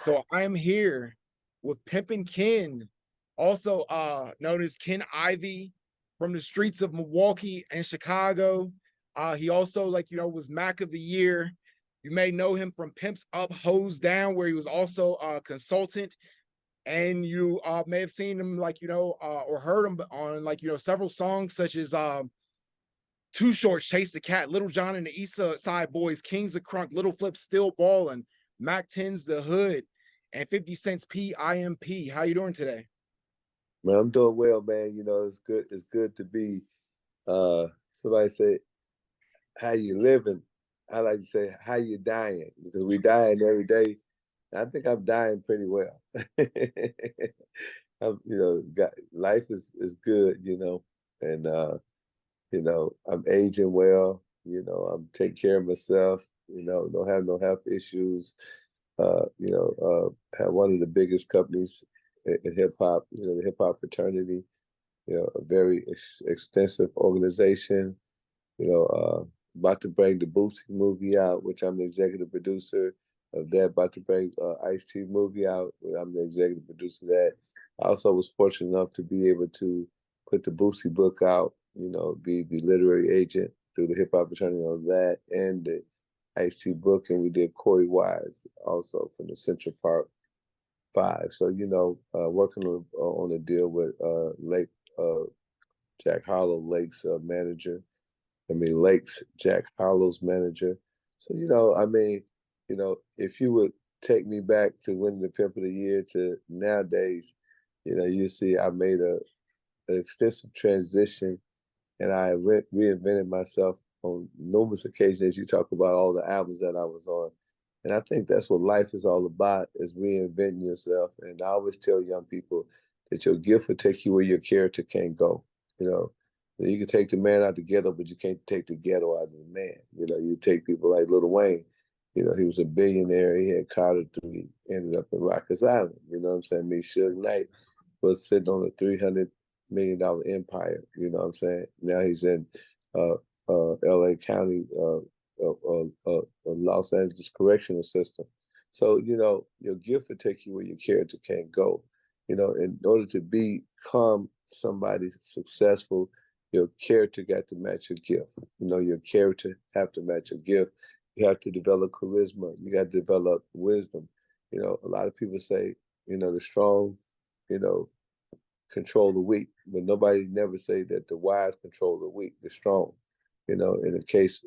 So I am here with Pimpin Ken, also known as Ken Ivy from the streets of Milwaukee and Chicago. He also, was Mac of the Year. You may know him from Pimps Up, Hose Down, where he was also a consultant. And you may have seen him, or heard him on, several songs such as Too Short, Chase the Cat, Little John and the East Side Boys, Kings of Crunk, Little Flip, Still Ballin', Mac 10's The Hood, and 50 Cent's PIMP. How you doing today? Man, I'm doing well, man. It's good. It's good to be. Somebody say, "How you living?" I like to say, "How you dying?" Because we dying every day. I think I'm dying pretty well. Life is good, and I'm aging well. I'm taking care of myself. Don't have no health issues. Have one of the biggest companies in hip hop. The hip hop fraternity. A very extensive organization. You know, uh, about to bring the Boosie movie out, which I'm the executive producer of that. About to bring Ice-T movie out, where I'm the executive producer of that. I also was fortunate enough to be able to put the Boosie book out, be the literary agent through the hip hop fraternity on that and the Ice-T book. And we did Corey Wise also from the Central Park Five. So, working on a deal with Lake Jack Harlow, Lake's manager. Lake's Jack Harlow's manager. So, if you would take me back to winning the Pimp of the Year to nowadays, you see I made an extensive transition and I reinvented myself on numerous occasions. As you talk about all the albums that I was on. And I think that's what life is all about, is reinventing yourself. And I always tell young people that your gift will take you where your character can't go. You know, you can take the man out the ghetto, but you can't take the ghetto out of the man. You take people like Lil Wayne. He was a billionaire. He had Carter 3, ended up in Rikers Island. You know what I'm saying? Suge Knight was sitting on a $300 million empire. You know what I'm saying? Now he's in L.A. County, Los Angeles Correctional System. So, your gift will take you where your character can't go. In order to become somebody successful, your character got to match your gift. Your character have to match your gift. You have to develop charisma. You got to develop wisdom. A lot of people say, the strong, you know, control the weak, but nobody never say that the wise control the weak, the strong. In the case,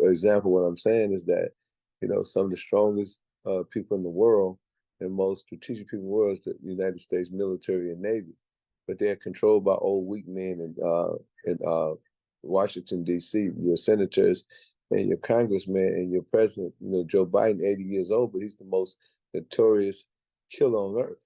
example, what I'm saying is that, some of the strongest people in the world and most strategic people in the world is the United States military and Navy, but they're controlled by old weak men in Washington, D.C., your senators and your congressman and your president, Joe Biden, 80 years old, but he's the most notorious killer on earth.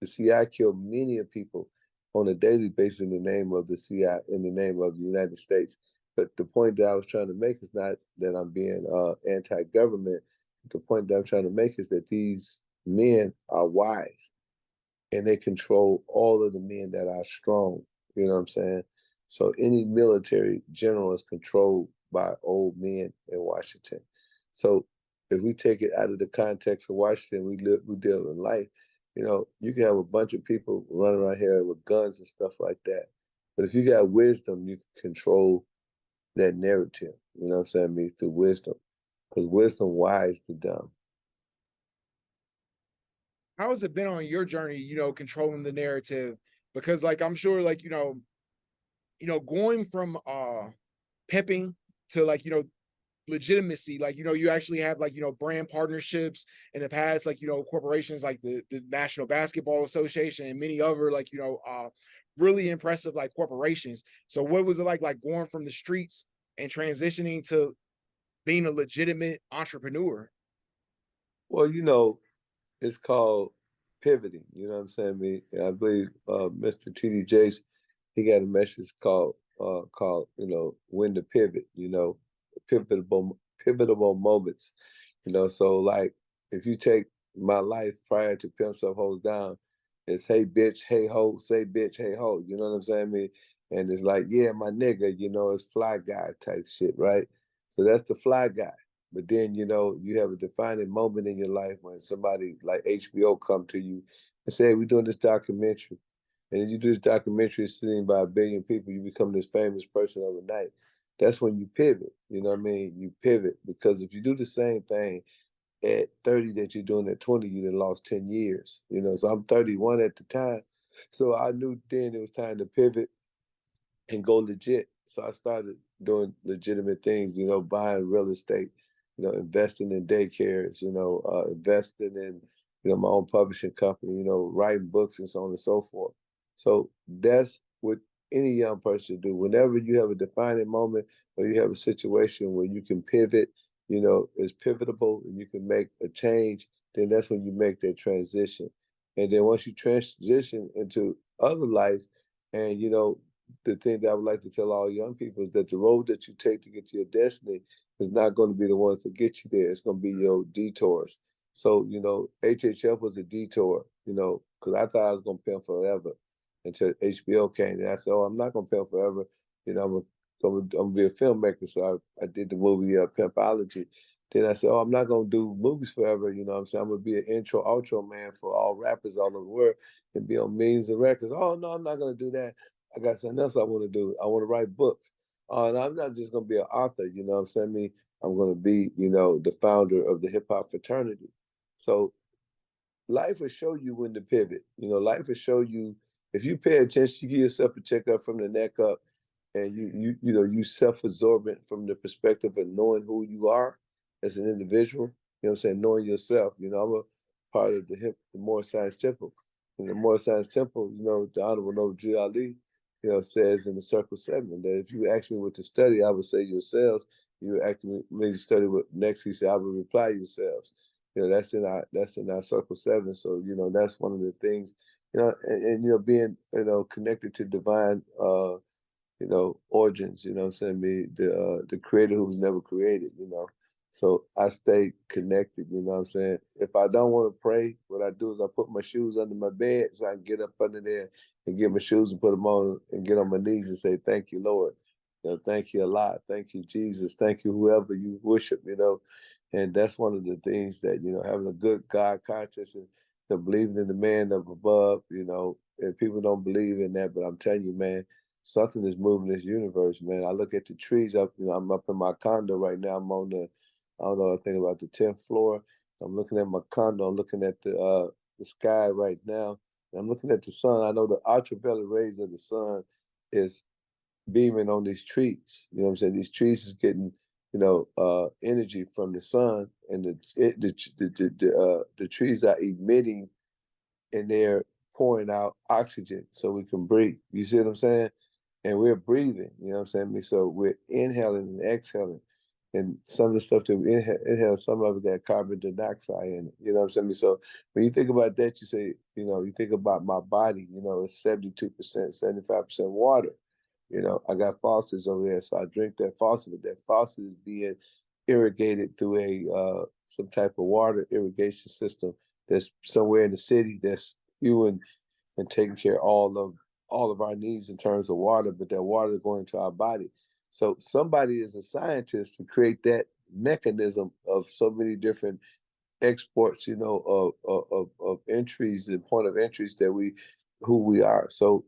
The CIA killed many of people on a daily basis in the name of the CIA, in the name of the United States. But the point that I was trying to make is not that I'm being anti-government. The point that I'm trying to make is that these men are wise and they control all of the men that are strong. You know what I'm saying? So any military general is controlled by old men in Washington. So if we take it out of the context of Washington, we deal in life. You can have a bunch of people running around here with guns and stuff like that. But if you got wisdom, you can control that narrative. You know what I'm saying? Me through wisdom. Because wisdom wise the dumb. How has it been on your journey, controlling the narrative? Because I'm sure going from pimping to legitimacy, you actually have brand partnerships in the past, corporations like the National Basketball Association and many other really impressive corporations. So what was it like going from the streets and transitioning to being a legitimate entrepreneur? Well, it's called pivoting. You know what I'm saying? I believe Mr. TD Jakes, he got a message called when to pivot. Pivotable moments. So like if you take my life prior to Pimp Up Hoes Down, it's hey bitch, hey ho, say bitch, hey ho. You know what I'm saying? And it's like, yeah, my nigga, it's fly guy type shit, right? So that's the fly guy. But then, you have a defining moment in your life when somebody like HBO come to you and say, hey, we're doing this documentary. And then you do this documentary seen by 1 billion people, you become this famous person overnight. That's when you pivot. You know what I mean? You pivot because if you do the same thing at 30 that you're doing at 20, you done lost 10 years. So I'm 31 at the time. So I knew then it was time to pivot and go legit. So I started doing legitimate things, buying real estate, investing in daycares, investing in, my own publishing company, writing books and so on and so forth. So that's what any young person should do. Whenever you have a defining moment or you have a situation where you can pivot, is pivotable and you can make a change, then that's when you make that transition. And then once you transition into other lives, and the thing that I would like to tell all young people is that the road that you take to get to your destiny is not going to be the ones that get you there. It's going to be your detours. So, HHF was a detour, because I thought I was going to pimp forever until HBO came. And I said, oh, I'm not going to pimp forever. I'm going to be a filmmaker. So I did the movie Pimpology. Then I said, oh, I'm not going to do movies forever. You know what I'm saying? I'm going to be an intro, outro man for all rappers all over the world and be on millions of records. Oh, no, I'm not going to do that. I got something else I want to do. I want to write books. And I'm not just going to be an author, you know what I'm saying? I'm going to be, the founder of the hip hop fraternity. So life will show you when to pivot. Life will show you if you pay attention, you give yourself a checkup from the neck up, and you self-absorbent from the perspective of knowing who you are as an individual. You know what I'm saying? Knowing yourself. I'm a part of the Moore Science Temple. In the Moore Science Temple, the Honorable Noble G. Ali, says in the Circle 7 that if you ask me what to study, I would say yourselves. You ask me to study what next, he said, I would reply yourselves. That's in our Circle 7. So that's one of the things. And being connected to divine origins, what I'm saying, me, the creator who was never created. So I stay connected, what I'm saying. If I don't want to pray, what I do is I put my shoes under my bed so I can get up under there and get my shoes and put them on and get on my knees and say, thank you, Lord. Thank you a lot. Thank you, Jesus. Thank you, whoever you worship. And that's one of the things that, having a good God conscience and believing in the man of above. And people don't believe in that, but I'm telling you, man, something is moving this universe, man. I look at the trees up, I'm up in my condo right now. I'm on I don't know, I think about the 10th floor. I'm looking at my condo, I'm looking at the sky right now. And I'm looking at the sun. I know the ultraviolet rays of the sun is beaming on these trees. You know what I'm saying? These trees is getting, energy from the sun, and the trees are emitting and they're pouring out oxygen so we can breathe. You see what I'm saying? And we're breathing, you know what I'm saying? So we're inhaling and exhaling. And some of the stuff that we inhale, some of it got carbon dioxide in it. You know what I'm saying? So when you think about that, you say, you think about my body, it's 72%, 75% water. I got faucets over there, so I drink that faucet, but that faucet is being irrigated through some type of water irrigation system that's somewhere in the city that's fueling and taking care of all of our needs in terms of water, but that water is going into our body. So somebody is a scientist to create that mechanism of so many different exports, of entries and point of entries that who we are. So,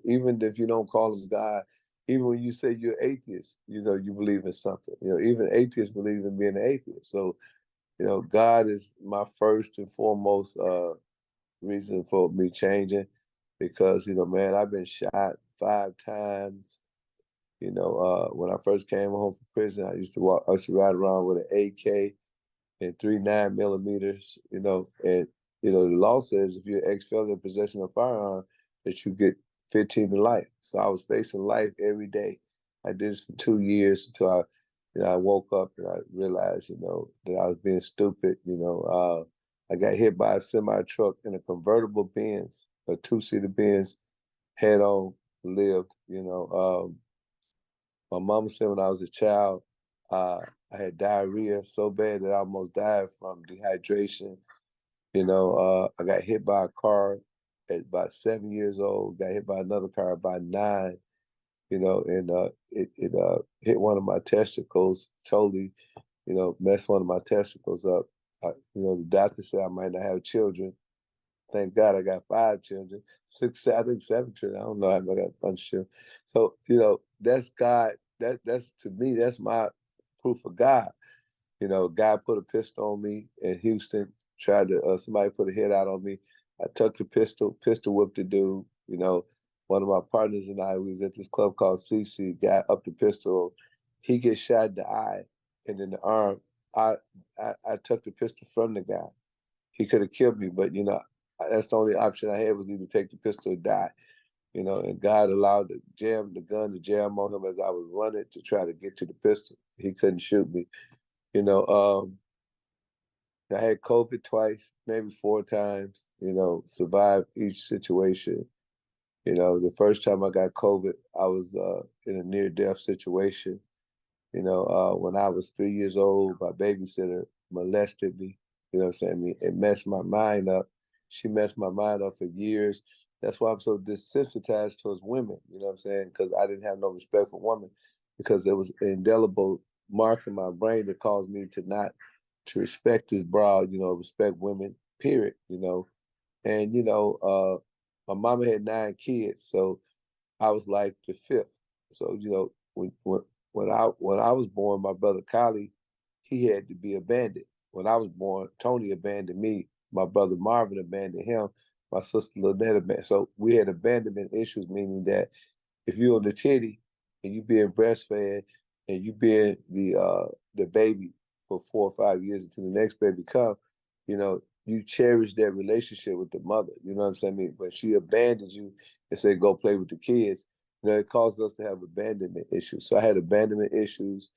even if you don't call them God, even when you say you're atheist, you believe in something. Even atheists believe in being an atheist. So, God is my first and foremost reason for me changing because, man, I've been shot 5 times. When I first came home from prison, I used to ride around with an AK and 3 9 millimeters, and the law says if you're ex-felon in possession of a firearm, that you get 15 to life. So I was facing life every day. I did this for 2 years until I woke up and I realized, that I was being stupid. I got hit by a semi truck in a convertible Benz, a 2-seater Benz, head on, lived. My mama said when I was a child, uh, I had diarrhea so bad that I almost died from dehydration. I got hit by a car at about 7 years old. Got hit by another car about 9. And it hit one of my testicles, totally messed one of my testicles up. The doctor said I might not have children. Thank God I got 5 children, six, I think 7 children. I don't know. I got a bunch of children. So, that's God. That's to me, that's my proof of God. God put a pistol on me in Houston, tried to, somebody put a hit out on me. I took the pistol whipped the dude. One of my partners and I, we was at this club called CC, got up the pistol. He gets shot in the eye and in the arm. I, I took the pistol from the guy. He could have killed me, but that's the only option I had was either take the pistol or die. And God allowed the gun to jam on him as I was running to try to get to the pistol. He couldn't shoot me. You know, um, I had COVID twice, maybe 4 times, survived each situation. The first time I got COVID, I was in a near death situation. When I was 3 years old, my babysitter molested me. You know what I'm saying? It messed my mind up. She messed my mind up for years. That's why I'm so desensitized towards women. You know what I'm saying? Because I didn't have no respect for women because there was an indelible mark in my brain that caused me to not to respect this broad, respect women, period, And, my mama had 9 kids, so I was like the fifth. So, when I was born, my brother Kali, he had to be abandoned. When I was born, Tony abandoned me. My brother Marvin abandoned him. My sister Lynette abandoned. So we had abandonment issues, meaning that if you're on the titty and you being breastfed and you being the baby for 4 or 5 years until the next baby come, you cherish that relationship with the mother. You know what I'm saying? I mean, when she abandons you and say go play with the kids, it caused us to have abandonment issues. So I had abandonment issues,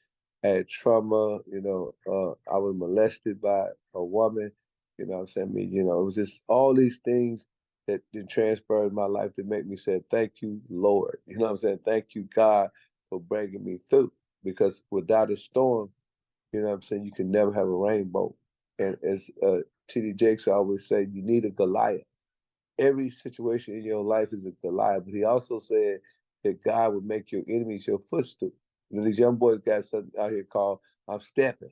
I had trauma. I was molested by a woman. You know what I'm saying? I mean, it was just all these things that transpired in my life that make me say, thank you, Lord. You know what I'm saying? Thank you, God, for bringing me through. Because without a storm, you know what I'm saying, you can never have a rainbow. And as T.D. Jakes always say, you need a Goliath. Every situation in your life is a Goliath. But he also said that God would make your enemies your footstool. These young boys got something out here called I'm stepping.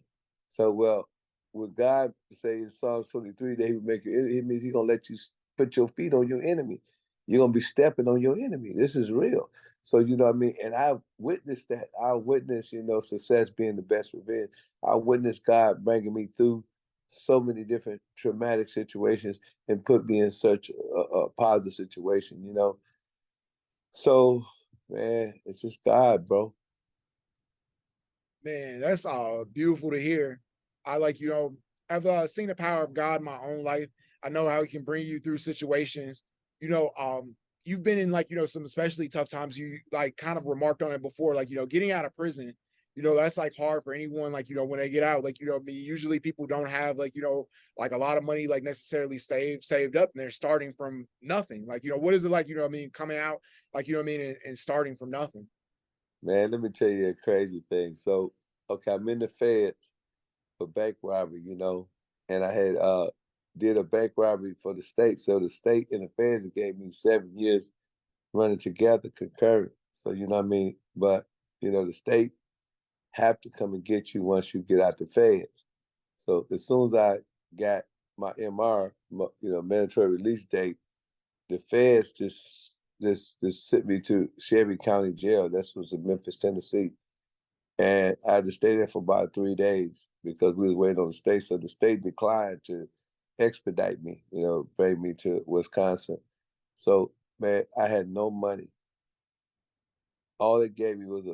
So, well, would God say in Psalms 23 that he would make your enemy, it means he's going to let you put your feet on your enemy. You're going to be stepping on your enemy. This is real. So, you know what I mean? And I witnessed that. I witnessed, success being the best revenge. I witnessed God bringing me through so many different traumatic situations and put me in such a positive situation. So, man, it's just God, bro. Man, that's beautiful to hear. I like, I've seen the power of God in my own life. I know how he can bring you through situations. You know, you've been in like, some especially tough times. You like kind of remarked on it before, like, getting out of prison, that's like hard for anyone, like, when they get out, like, usually people don't have like, like a lot of money, like necessarily saved up and they're starting from nothing. Like, what is it like, coming out, like, and starting from nothing? Man, let me tell you a crazy thing. So, okay, I'm in the feds for bank robbery, and I had did a bank robbery for the state. So the state and the feds gave me 7 years running together concurrent. So you know what I mean? But the state have to come and get you once you get out the feds. So as soon as I got my MR, mandatory release date, the feds just sent me to Shelby County Jail. That was in Memphis, Tennessee. And I had to stay there for about 3 days because we was waiting on the state. So the state declined to expedite me, bring me to Wisconsin. So man, I had no money. All they gave me was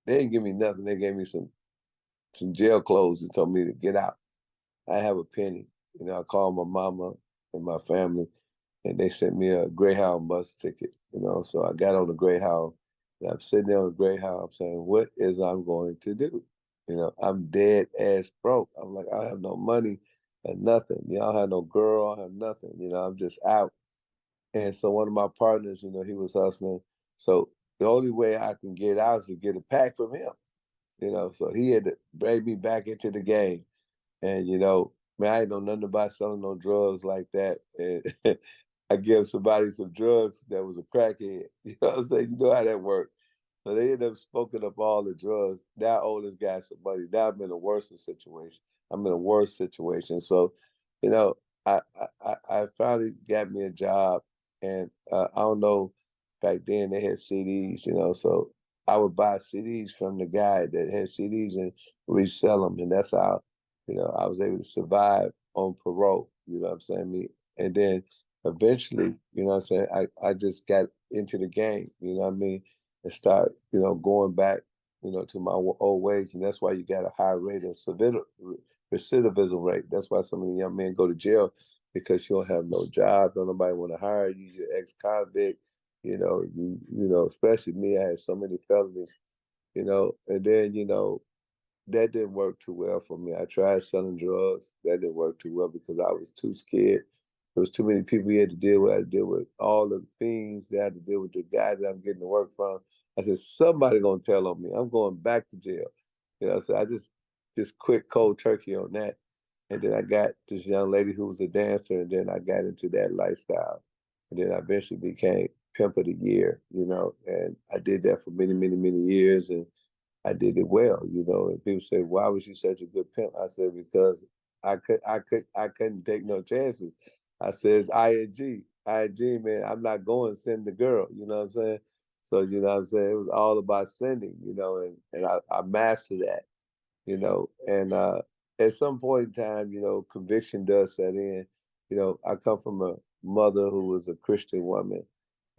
they didn't give me nothing. They gave me some jail clothes and told me to get out. I have a penny. I called my mama and my family and they sent me a Greyhound bus ticket, So I got on the Greyhound and I'm sitting there on the Greyhound. I'm saying, what is I'm going to do? I'm dead ass broke. I'm like, I have no money and nothing. I don't have no girl. I have nothing. I'm just out. And so one of my partners, he was hustling. So the only way I can get out is to get a pack from him. So he had to bring me back into the game. And man, I ain't know nothing about selling no drugs like that. And I gave somebody some drugs that was a crackhead. You know what I'm saying? You know how that worked. So they end up smoking up all the drugs. Now I owe this guy some money. Now I'm in a worse situation. I'm in a worse situation. So, you know, I finally got me a job, and I don't know. Back then they had CDs, so I would buy CDs from the guy that had CDs and resell them, and that's how, I was able to survive on parole. You know what I'm saying? And then eventually, what I'm saying, I just got into the game. You know what I mean? And start, going back, to my old ways. And that's why you got a high rate of recidivism rate. That's why so many young men go to jail because you don't have no job, don't nobody want to hire you, you're ex-convict, especially me, I had so many felonies, and then, that didn't work too well for me. I tried selling drugs. That didn't work too well because I was too scared. There was too many people we had to deal with. I had to deal with all the fiends. They had to deal with the guy that I'm getting the work from. I said, somebody gonna tell on me. I'm going back to jail. So I just quit cold turkey on that. And then I got this young lady who was a dancer, and then I got into that lifestyle. And then I eventually became pimp of the year, and I did that for many, many, many years. And I did it well, And people say, "Why was you such a good pimp?" I said, "Because I couldn't take no chances." I said, "It's ing, man. I'm not going to send the girl." You know what I'm saying? So what I'm saying, it was all about sending, and I mastered that, and at some point in time, conviction does set in. I come from a mother who was a Christian woman.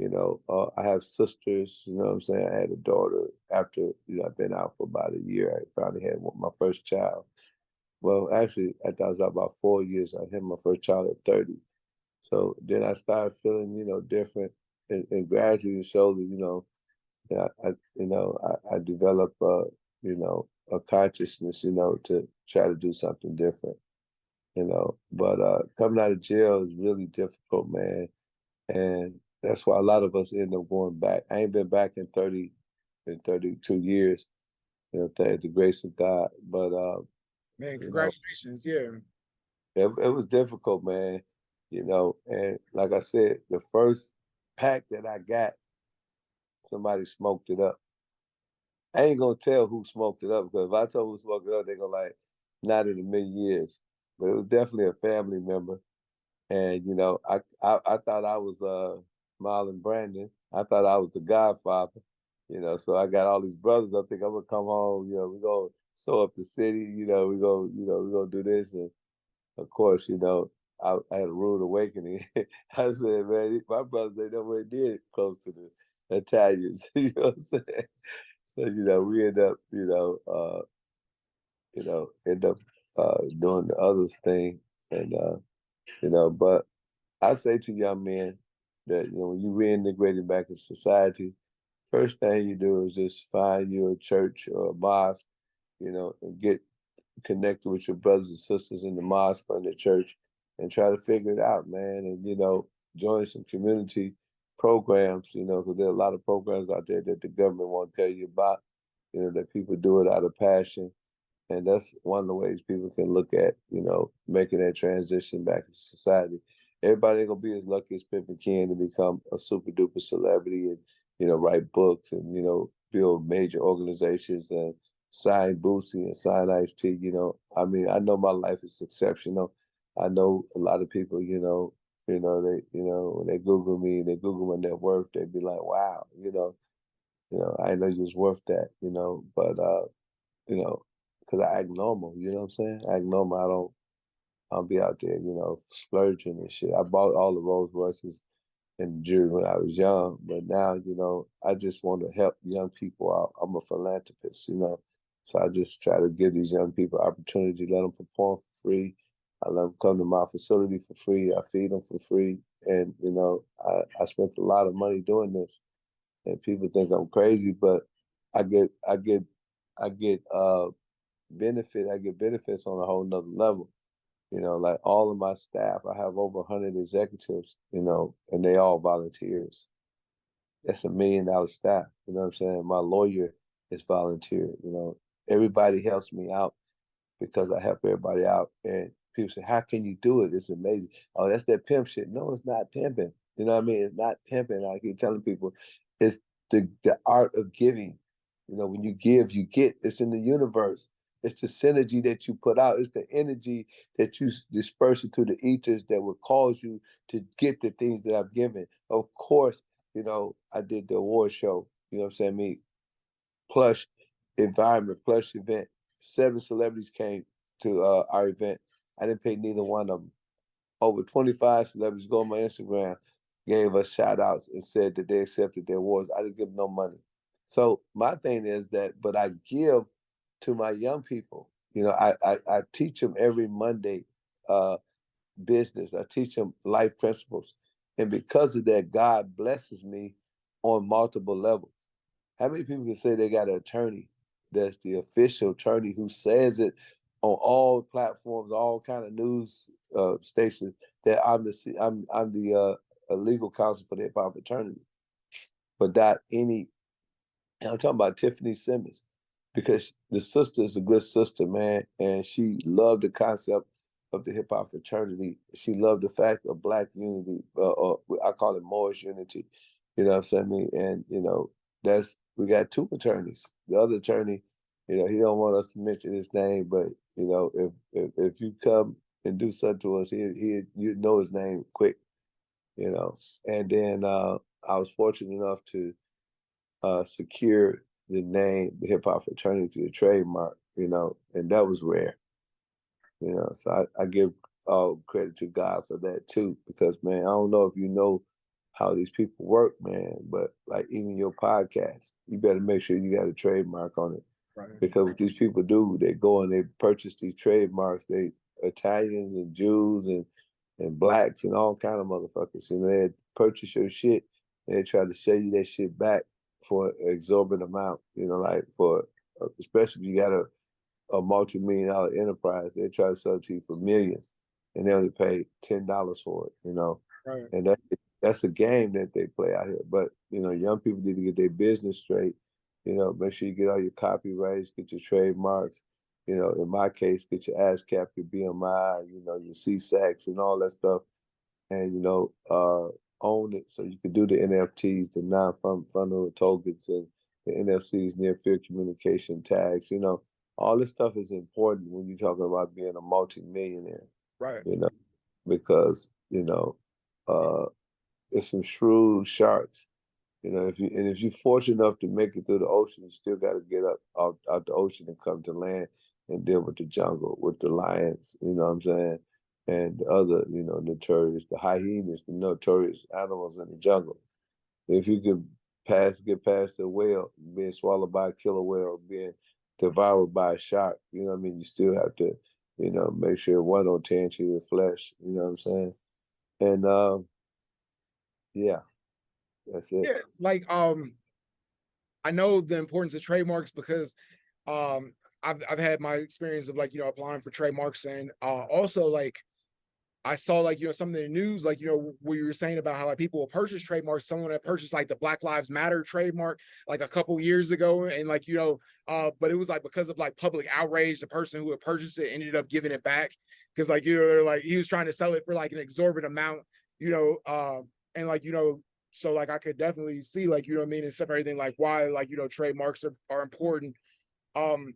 I have sisters, you know what I'm saying? I had a daughter after, I've been out for about a year. I finally had my first child. Well, actually, I thought it was about 4 years. I had my first child at 30. So then I started feeling, different, and gradually and slowly, I developed, a consciousness, to try to do something different, But coming out of jail is really difficult, man. And that's why a lot of us end up going back. I ain't been back in 32 years, thank the grace of God. But Man, you know, congratulations. Yeah. it was difficult, man. And like I said, the first pack that I got, somebody smoked it up. I ain't gonna tell who smoked it up because if I told who smoked it up, they're gonna like, not in a million years. But it was definitely a family member. And I thought I was Marlon Brandon. I thought I was the Godfather. So I got all these brothers. I think I'm gonna come home. We gonna sew up the city. We gonna do this. And of course, I had a rude awakening. I said, man, my brothers they nowhere near close to the Italians. You know what I'm saying? So we end up, end up doing the others thing, and but I say to young men that when you reintegrating back in society, first thing you do is just find you a church or a mosque, and get connected with your brothers and sisters in the mosque or in the church, and try to figure it out, man. And join some community programs, because there are a lot of programs out there that the government won't tell you about, that people do it out of passion, and that's one of the ways people can look at, making that transition back into society. Everybody ain't gonna be as lucky as Pimpin Ken to become a super duper celebrity and, write books and, build major organizations and sign Boosie and sign Ice T, I mean, I know my life is exceptional. I know a lot of people, when they Google me, they Google my net worth, they'd be like, wow, I know you was worth that, but you know, because I act normal. You know what I'm saying? I act normal. I don't be out there, splurging and shit. I bought all the Rolls Royces and jewelry when I was young, but now, I just want to help young people out. I'm a philanthropist, so I just try to give these young people opportunity, let them perform for free. I let them come to my facility for free. I feed them for free, and I spent a lot of money doing this, and people think I'm crazy, but I get, I get, I get I get benefits on a whole nother level. Like all of my staff, I have over 100 executives, and they all volunteers. That's $1 million staff. You know what I'm saying? My lawyer is volunteer. Everybody helps me out because I help everybody out. And people say, how can you do it? It's amazing. Oh, that's that pimp shit. No, it's not pimping. You know what I mean? It's not pimping. I keep telling people, it's the art of giving. You know, when you give, you get. It's in the universe. It's the synergy that you put out. It's the energy that you disperse into the ethers that will cause you to get the things that I've given. Of course, you know, I did the award show. You know what I'm saying? Me, plush environment, plush event. 7 celebrities came to our event. I didn't pay neither one of them. Over 25 celebrities go on my Instagram, gave us shout outs and said that they accepted their awards. I didn't give them no money. So my thing is that, but I give to my young people. You know, I teach them every Monday uh, business. I teach them life principles. And because of that, God blesses me on multiple levels. How many people can say they got an attorney that's the official attorney who says it on all platforms, all kind of news stations that I'm the legal counsel for the hip hop fraternity, but not any. And I'm talking about Tiffany Simmons because the sister is a good sister, man, and she loved the concept of the hip hop fraternity. She loved the fact of Black unity, or I call it Moorish unity. You know what I'm saying? And you know, that's we got 2 attorneys. The other attorney, you know, he don't want us to mention his name, but you know, if you come and do something to us, he you know his name quick. You know, and then I was fortunate enough to secure the name, the hip hop fraternity, the trademark, you know, and that was rare, you know. So I give all credit to God for that too, because man, I don't know if you know how these people work, man, but like even your podcast, you better make sure you got a trademark on it. Right. Because what these people do, they go and they purchase these trademarks. They Italians and Jews and blacks and all kind of motherfuckers. You know, they purchase your shit. They try to sell you that shit back for an exorbitant amount. You know, like for especially if you got a multi-million-dollar enterprise, they try to sell it to you for millions, and they only pay $10 for it. You know, Right. and that's a game that they play out here. But you know, young people need to get their business straight. You know, make sure you get all your copyrights, get your trademarks. You know, in my case, get your ASCAP, your BMI, you know, your CSACs and all that stuff, and you know, own it so you can do the NFTs, the non-fungible tokens, and the NFCs, near field communication tags. You know, all this stuff is important when you're talking about being a multi-millionaire. Right. You know, because you know, uh, it's some shrewd sharks. You know, if you're fortunate enough to make it through the ocean, you still got to get up out the ocean and come to land and deal with the jungle, with the lions. You know what I'm saying? And the other, you know, notorious, the hyenas, the notorious animals in the jungle. If you could get past the whale, being swallowed by a killer whale, being devoured by a shark, you know what I mean? You still have to, you know, make sure one don't tear into your flesh. You know what I'm saying? And yeah, that's it. Yeah. Like I know the importance of trademarks because um I've had my experience of like, applying for trademarks and also like I saw like, something in the news, like, where you were saying about how like people will purchase trademarks, someone that purchased like the Black Lives Matter trademark like a couple years ago. And like, but it was like because of like public outrage, the person who had purchased it ended up giving it back. Cause like, they're like, he was trying to sell it for like an exorbitant amount, and like, so like I could definitely see like, what I mean, and stuff, everything like why like, trademarks are important. Um,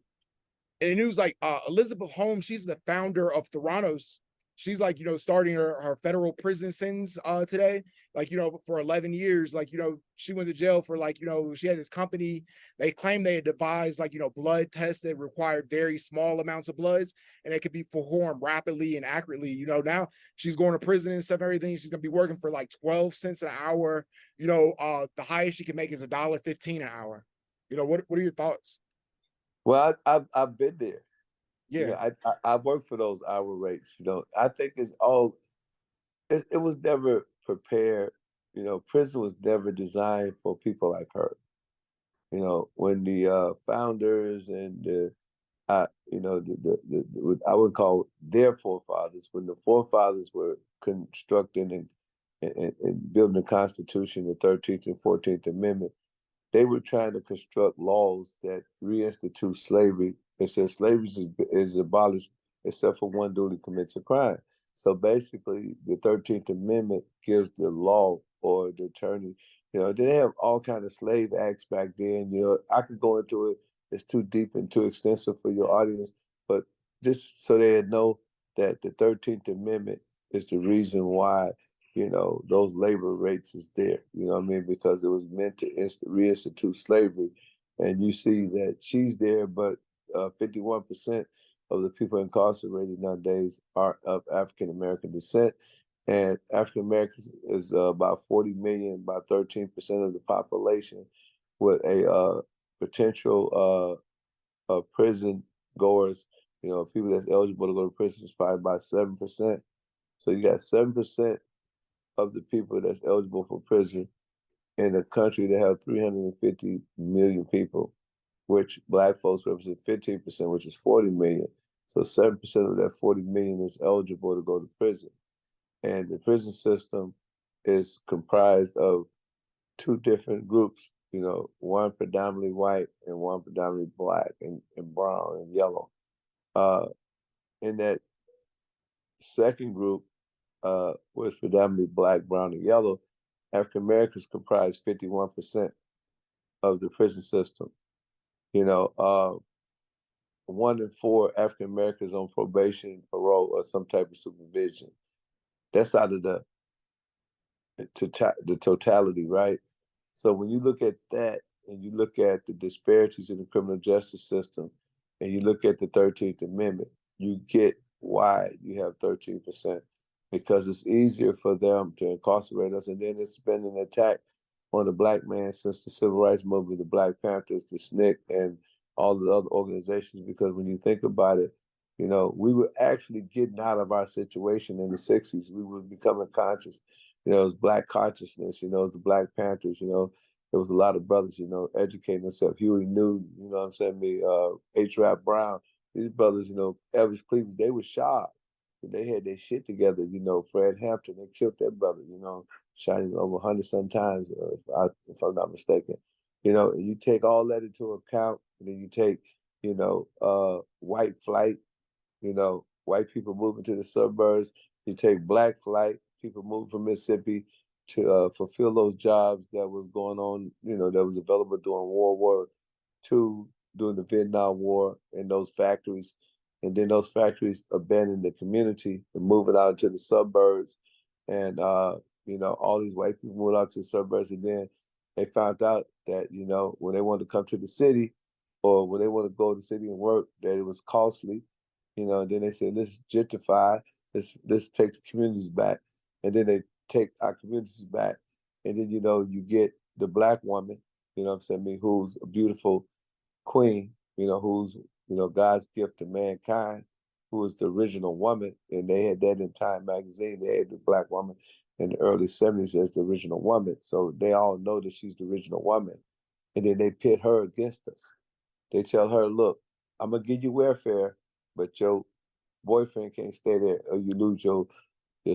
and it was like Elizabeth Holmes, she's the founder of Theranos. She's like, starting her federal prison sentence today. Like, for 11 years, like, she went to jail for like, she had this company. They claimed they had devised like, blood tests that required very small amounts of bloods and it could be performed rapidly and accurately. Now she's going to prison and stuff, everything. She's gonna be working for like 12 cents an hour. The highest she can make is $1.15 an hour. What are your thoughts? Well, I've been there. You Yeah, know, I work for those hour rates. You know, I think it's all. It was never prepared. You know, prison was never designed for people like her. You know, when the founders and the you know, I would call their forefathers, when the forefathers were constructing and building the Constitution, the 13th and 14th Amendment, they were trying to construct laws that reinstitute slavery. It says slavery is abolished except for one duly commits a crime. So basically, the 13th Amendment gives the law or the attorney You know, they have all kind of slave acts back then. You know, I could go into it. It's too deep and too extensive for your audience, but just so they know that the 13th Amendment is the reason why, you know, those labor rates is there. You know what I mean? Because it was meant to reinstitute slavery. And you see that she's there, but 51% of the people incarcerated nowadays are of African American descent. And African Americans is about 40 million, about 13% of the population, with a potential prison goers, you know, people that's eligible to go to prison is probably about 7%. So you got 7% of the people that's eligible for prison in a country that have 350 million people, which black folks represent 15%, which is 40 million. So 7% of that 40 million is eligible to go to prison. And the prison system is comprised of two different groups, you know, one predominantly white and one predominantly black and brown and yellow. Uh, in that second group, was predominantly black, brown, and yellow, African Americans comprise 51% of the prison system. You know, 1 in 4 African Americans on probation, parole, or some type of supervision. That's out of the totality, right? So when you look at that and you look at the disparities in the criminal justice system and you look at the 13th Amendment, you get why you have 13%, because it's easier for them to incarcerate us. And then it's been an attack on the black man since the Civil Rights Movement, the Black Panthers, the SNCC, and all the other organizations. Because when you think about it, you know, we were actually getting out of our situation in the 60s. We were becoming conscious. You know, it was black consciousness, you know, the Black Panthers, you know, there was a lot of brothers, you know, educating themselves. Huey Newton, you know what I'm saying? Me, H. Rap Brown, these brothers, you know, Elvis Cleveland, they were sharp. They had their shit together, you know. Fred Hampton, they killed that brother, you know, shot him over 100 sometimes, if I'm not mistaken. You know, and you take all that into account, and then you take, you know, white flight, you know, white people moving to the suburbs. You take black flight, people moving from Mississippi to fulfill those jobs that was going on, you know, that was available during World War II, during the Vietnam War, in those factories. And then those factories abandoned the community and moving out into the suburbs. And, you know, all these white people moved out to the suburbs. And then they found out that, you know, when they wanted to come to the city or when they want to go to the city and work, that it was costly. You know, and then they said, let's gentrify, let's take the communities back. And then they take our communities back. And then, you know, you get the black woman, you know what I'm saying, I mean, who's a beautiful queen, you know, who's, you know, God's gift to mankind, who is the original woman. And they had that in Time magazine. They had the black woman in the early 70s as the original woman. So they all know that she's the original woman. And then they pit her against us. They tell her, look, I'm gonna give you welfare, but your boyfriend can't stay there, or you lose your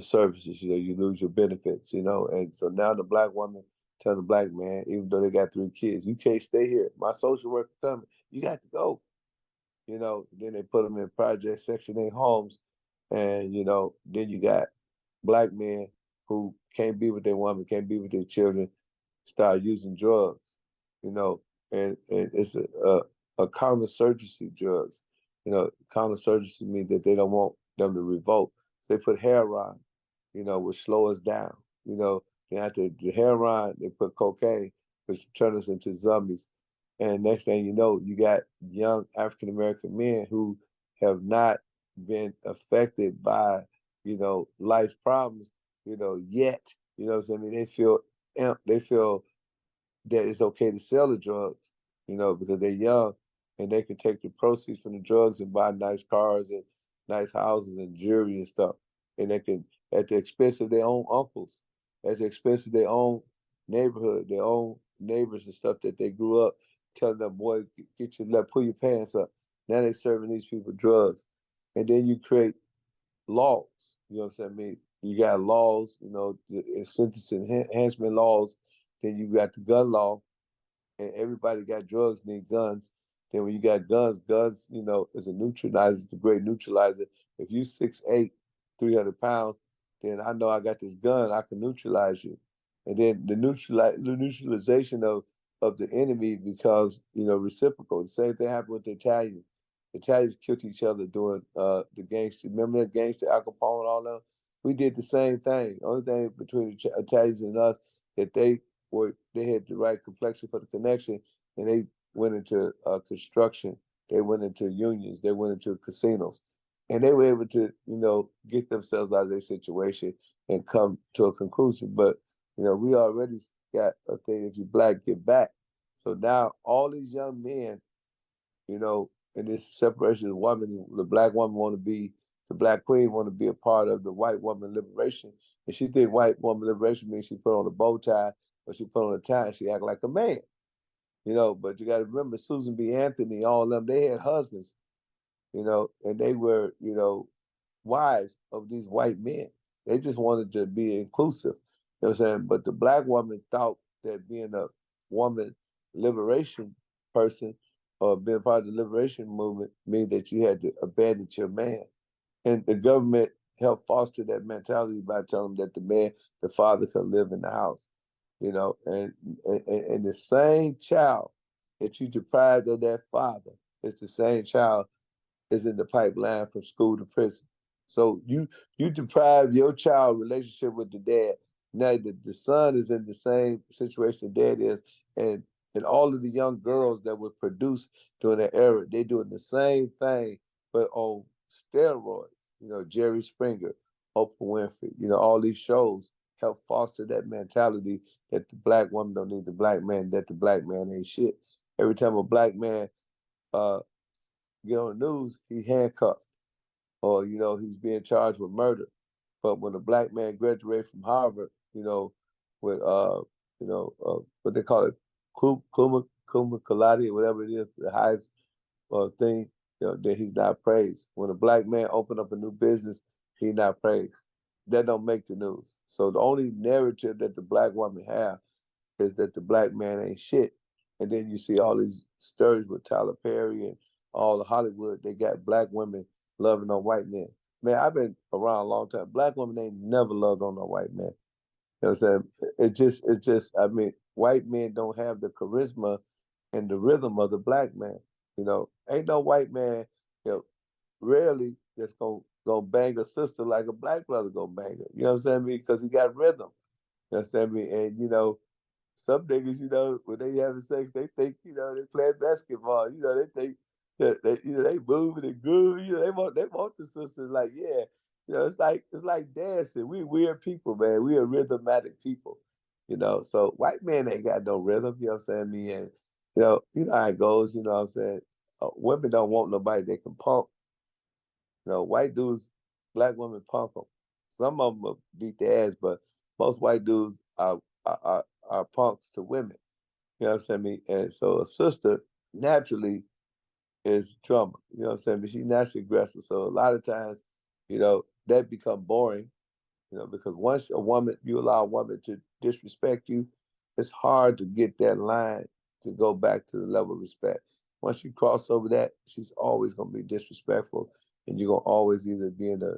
services, you know, you lose your benefits, you know. And so now the black woman tell the black man, even though they got 3 kids, you can't stay here. My social worker coming, you got to go. You know, then they put them in project Section 8 homes, and you know, then you got black men who can't be with their woman, can't be with their children, start using drugs, you know, and it's a counterinsurgency drugs. You know, counterinsurgency means that they don't want them to revolt. So they put heroin, you know, which slow us down. You know, then after the heroin, they put cocaine, which turn us into zombies. And next thing you know, you got young African American men who have not been affected by, you know, life's problems, you know, yet. You know what I'm saying? I mean, they feel that it's okay to sell the drugs, you know, because they're young and they can take the proceeds from the drugs and buy nice cars and nice houses and jewelry and stuff. And they can, at the expense of their own uncles, at the expense of their own neighborhood, their own neighbors and stuff that they grew up telling them, boy, pull your pants up. Now they serving these people drugs. And then you create laws, you know what I'm saying? I mean, you got laws, you know, the sentencing enhancement laws, then you got the gun law, and everybody got drugs, need guns. Then when you got guns, you know, is a neutralizer, it's the great neutralizer. If you 6'8", 300 pounds, then I know I got this gun, I can neutralize you. and then the neutralization of the enemy becomes, reciprocal. The same thing happened with the Italians. The Italians killed each other during the gangster. Remember the gangster Al Capone and all them? We did the same thing. Only thing between the Italians and us that they had the right complexion for the connection, and they went into construction. They went into unions. They went into casinos, and they were able to, get themselves out of their situation and come to a conclusion. But we already got a thing, if you black, get back. So now all these young men, in this separation of woman, the black woman want to be, the black queen want to be a part of the white woman liberation. And she think white woman liberation means she put on a bow tie or she put on a tie and she act like a man. But you got to remember Susan B. Anthony, all of them, they had husbands, and they were, wives of these white men. They just wanted to be inclusive. You know what I'm saying? But the black woman thought that being a woman liberation person or being part of the liberation movement mean that you had to abandon your man. And the government helped foster that mentality by telling them that the father could live in the house. And the same child that you deprived of that father is the same child is in the pipeline from school to prison. So you deprive your child relationship with the dad. Now the son is in the same situation the dad is, and all of the young girls that were produced during that era, they doing the same thing, but on steroids. Jerry Springer, Oprah Winfrey, all these shows help foster that mentality that the black woman don't need the black man, that the black man ain't shit. Every time a black man uh, get on the news, he handcuffed or, he's being charged with murder. But when a black man graduated from Harvard, with, what they call it, cum laude, or whatever it is, the highest thing, that he's not praised. When a black man open up a new business, he's not praised. That don't make the news. So the only narrative that the black woman have is that the black man ain't shit. And then you see all these stories with Tyler Perry and all of Hollywood. They got black women loving on white men. Man, I've been around a long time. Black women ain't never loved on no white man. You know what I'm saying? I mean, white men don't have the charisma and the rhythm of the black man. Ain't no white man, rarely that's gonna bang a sister like a black brother gonna bang her. You know what I'm saying? Because he got rhythm. You understand me? And some niggas, when they having sex, they think, they playing basketball. They think that they moving and grooving. They want the sisters like, yeah. It's like dancing. We weird people, man. We are rhythmatic people. So white man ain't got no rhythm. You know what I'm saying? Me and how it goes. You know what I'm saying? Women don't want nobody they can punk. White dudes, black women punk them. Some of them will beat their ass, but most white dudes are punks to women. You know what I'm saying? And so a sister naturally is drama. You know what I'm saying? But she's naturally aggressive. So a lot of times, that become boring. Because once you allow a woman to disrespect you, it's hard to get that line to go back to the level of respect. Once you cross over that, she's always gonna be disrespectful, and you're gonna always either be in a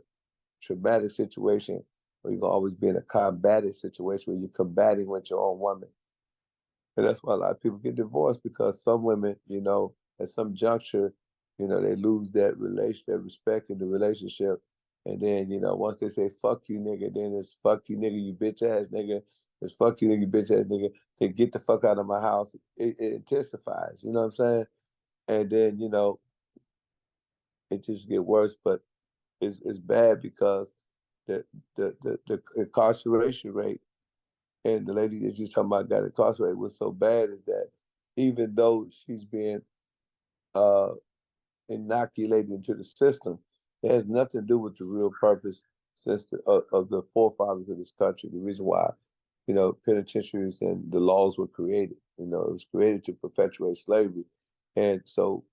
traumatic situation or you're gonna always be in a combative situation where you're combating with your own woman. And that's why a lot of people get divorced because some women, at some juncture, they lose that that respect in the relationship. And then, once they say fuck you nigga, then it's fuck you nigga, you bitch ass nigga. It's fuck you nigga, bitch ass nigga. They get the fuck out of my house. It intensifies, you know what I'm saying? And then, it just get worse, but it's bad because the incarceration rate and the lady that you're talking about got incarcerated was so bad is that even though she's being uh, inoculated into the system, it has nothing to do with the real purpose since of the forefathers of this country. The reason why, penitentiaries and the laws were created. It was created to perpetuate slavery. And so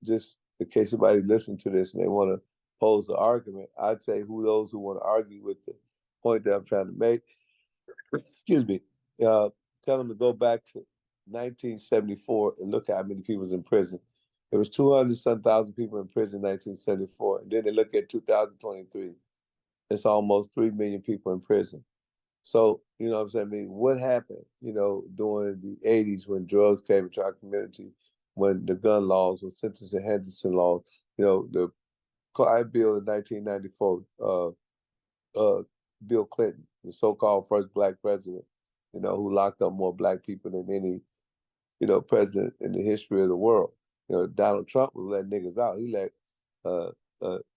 just in case somebody listen to this and they want to pose the argument, I'd say those who want to argue with the point that I'm trying to make, excuse me, tell them to go back to 1974 and look at how many people was in prison. There was 200 some thousand people in prison in 1974. And then they look at 2023, it's almost 3 million people in prison. So, you know what I'm saying? I mean, what happened, you know, during the 80s when drugs came into our community, when the gun laws, when sentencing Henderson laws, you know, the I bill in 1994, uh, Bill Clinton, the so-called first black president, you know, who locked up more black people than any, you know, president in the history of the world. You know, Donald Trump was letting niggas out. He let uh,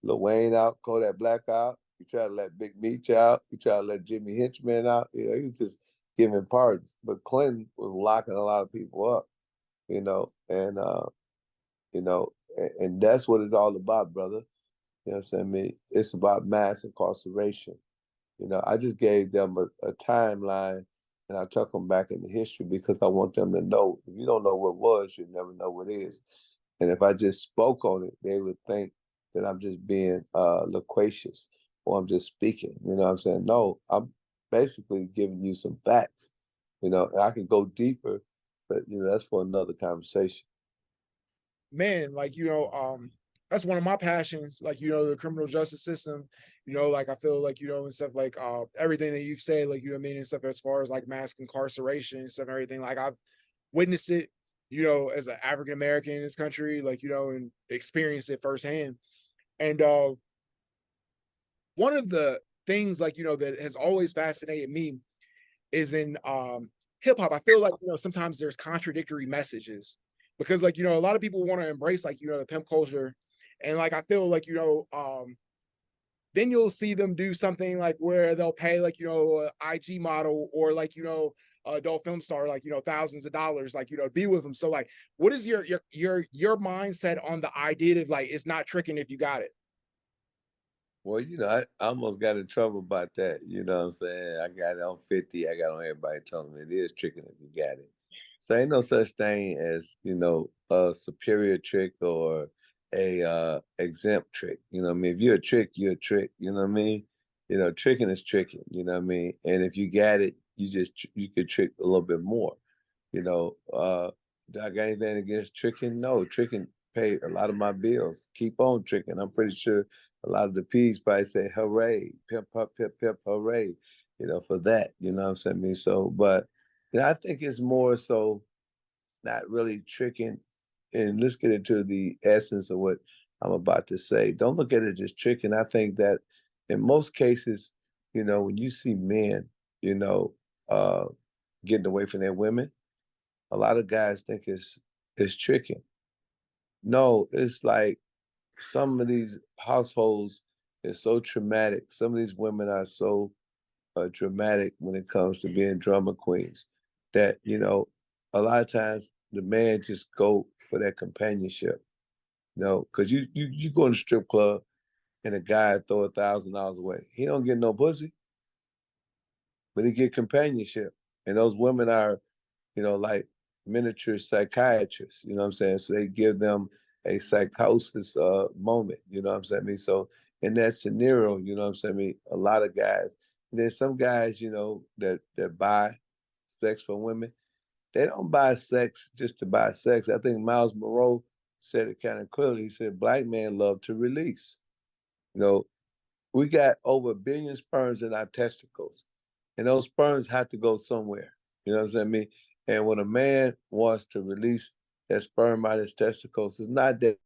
Lil Wayne out, Kodak Black out. He tried to let Big Meech out. He tried to let Jimmy Hinchman out. You know, he was just giving pardons. But Clinton was locking a lot of people up. You know, you know, and that's what it's all about, brother. You know what I'm saying? I mean, it's about mass incarceration. You know, I just gave them a timeline and I took them back into history because I want them to know if you don't know what was, you never know what is. And if I just spoke on it, they would think that I'm just being loquacious or I'm just speaking. You know what I'm saying? No, I'm basically giving you some facts. You know, and I can go deeper, but you know, that's for another conversation. Man, like, that's one of my passions, like, the criminal justice system, like, I feel like, and stuff like, everything that you've said, like, what I mean, and stuff as far as like mass incarceration and stuff and everything, like, I've witnessed it, as an African American in this country, like, and experienced it firsthand. And one of the things, like, that has always fascinated me is in hip hop. I feel like, sometimes there's contradictory messages because, like, a lot of people want to embrace, like, the pimp culture. And like I feel like, then you'll see them do something like where they'll pay, like, a IG model or like, adult film star, like, thousands of dollars, like, be with them. So like, what is your mindset on the idea of like it's not tricking if you got it? Well, you know, I almost got in trouble about that. You know what I'm saying? I got it on 50. I got on everybody telling me it is tricking if you got it. So ain't no such thing as, you know, a superior trick or a exempt trick. You know what I mean? If you're a trick, you're a trick. You know what I mean? You know, tricking is tricking, you know what I mean? And if you got it, you could trick a little bit more. You know, do I got anything against tricking? No, tricking pay a lot of my bills. Keep on tricking. I'm pretty sure a lot of the P's probably say hooray, pimp, pimp, pimp, pimp, hooray, you know, for that. You know what I'm saying? I mean, so, but you know, I think it's more so not really tricking. And let's get into the essence of what I'm about to say. Don't look at it just tricking. I think that in most cases, you know, when you see men, you know, uh, getting away from their women, a lot of guys think it's tricking. No, it's like some of these households is so traumatic. Some of these women are so dramatic when it comes to being drama queens that you know a lot of times the man just go for that companionship. You know, because you go in a strip club and a guy throw $1,000 away. He don't get no pussy, but he get companionship, and those women are you know, like miniature psychiatrists, you know what I'm saying? So they give them a psychosis moment, you know what I'm saying? I mean, so in that scenario, you know what I'm saying? I mean, a lot of guys, there's some guys, you know, that buy sex for women. They don't buy sex just to buy sex. I think Miles Monroe said it kind of clearly. He said, black men love to release. You know, we got over 1 billion sperms in our testicles, and those sperms have to go somewhere. You know what I'm saying? I mean, and when a man wants to release that sperm out of his testicles, it's not that